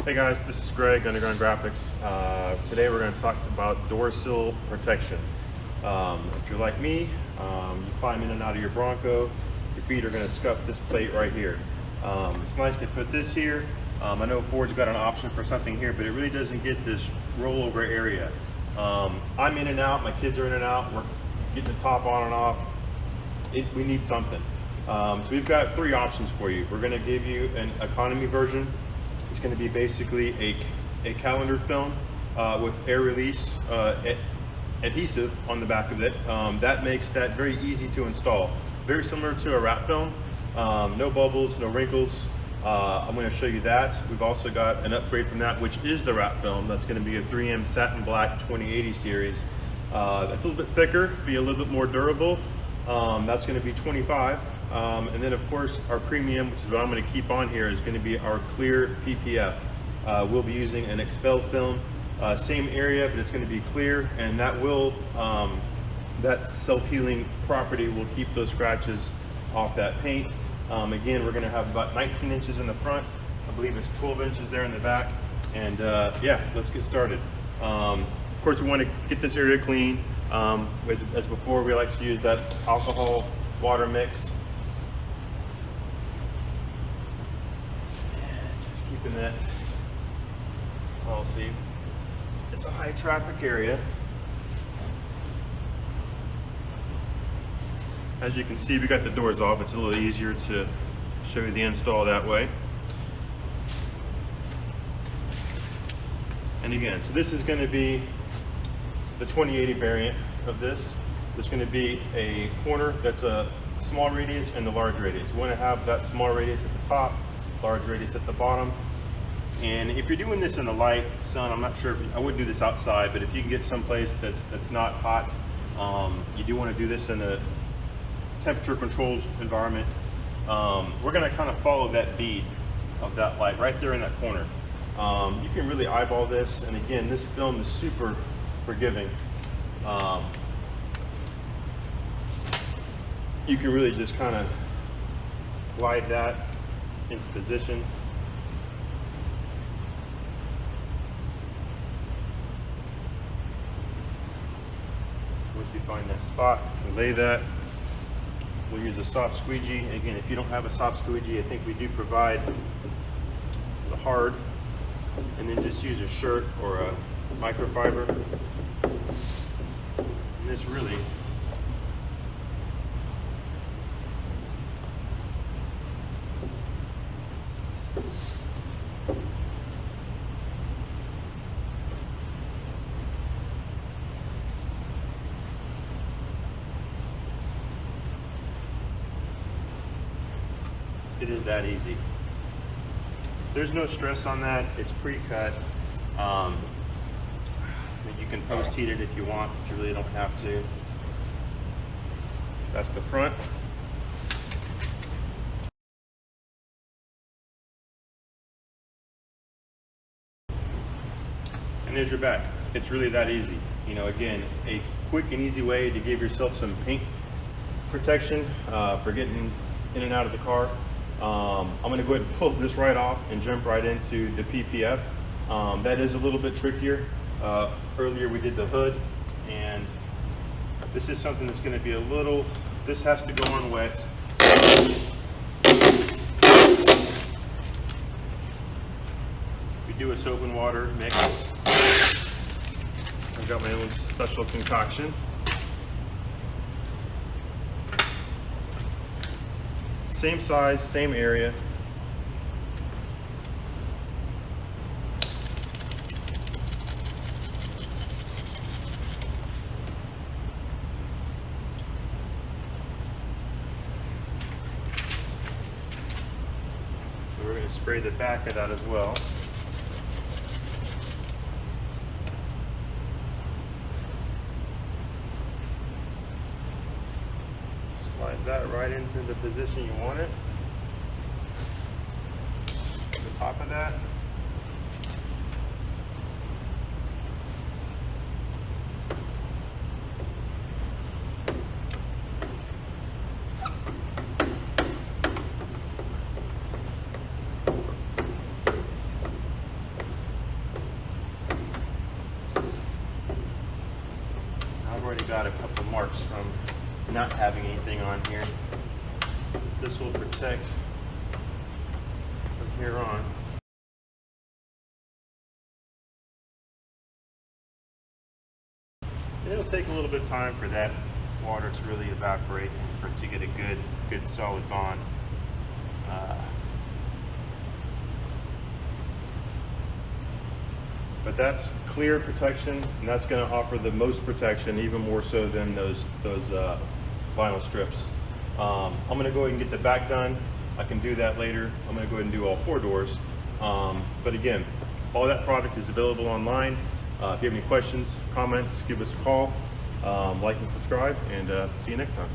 Hey guys, this is Greg, Underground Graphics. Today we're going to talk about door sill protection. If you're like me, you climb in and out of your Bronco, your feet are going to scuff this plate right here. It's nice they put this here. I know Ford's got an option for something here, but it really doesn't get this rollover area. I'm in and out, my kids are in and out, we're getting the top on and off. We need something. So we've got three options for you. We're going to give you an economy version. It's going to be basically a calendar film with air release adhesive on the back of it. That makes that very easy to install. Very similar to a wrap film. No bubbles, no wrinkles. I'm going to show you that. We've also got an upgrade from that, which is the wrap film. That's going to be a 3M Satin Black 2080 series. That's a little bit thicker, be a little bit more durable. That's going to be 25. And then of course our premium, which is what I'm going to keep on here, is going to be our clear PPF. We'll be using an expelled film, same area, but it's going to be clear, and that will that self-healing property will keep those scratches off that paint. Again, we're going to have about 19 inches in the front. I believe it's 12 inches there in the back. And yeah, let's get started. Of course, we want to get this area clean. As before, we like to use that alcohol water mix. Keeping that policy. It's a high traffic area. As you can see, we got the doors off. It's a little easier to show you the install that way. And again, so this is going to be the 2080 variant of this. There's going to be a corner that's a small radius and the large radius. We want to have that small radius at the top, large radius at the bottom. And if you're doing this in the light sun, I'm not sure, I wouldn't do this outside, but if you can get someplace that's not hot, you do want to do this in a temperature controlled environment. We're going to kind of follow that bead of that light right there in that corner. You can really eyeball this, and again, this film is super forgiving. You can really just kind of glide that into position. Once you find that spot, lay that. We'll use a soft squeegee. Again, if you don't have a soft squeegee, I think we do provide the hard, and then just use a shirt or a microfiber. And this really it is that easy. There's no stress on that. It's pre-cut. You can post heat it if you want, but you really don't have to. That's the front. And there's your back. It's really that easy. You know, again, a quick and easy way to give yourself some paint protection for getting in and out of the car. I'm going to go ahead and pull this right off and jump right into the PPF. That is a little bit trickier. Earlier we did the hood, and this is something that's going to be a little, this has to go on wet. We do a soap and water mix. I've got my own special concoction. Same size, same area. So we're going to spray the back of that as well. Slide that right into the position you want it. The top of that. having anything on here. This will protect from here on. It'll take a little bit of time for that water to really evaporate, for it to get a good solid bond. But that's clear protection, and that's going to offer the most protection, even more so than those vinyl strips. I'm going to go ahead and get the back done. I can do that later. I'm going to go ahead and do all 4 doors. But again, all that product is available online. If you have any questions, comments, give us a call, like and subscribe, and see you next time.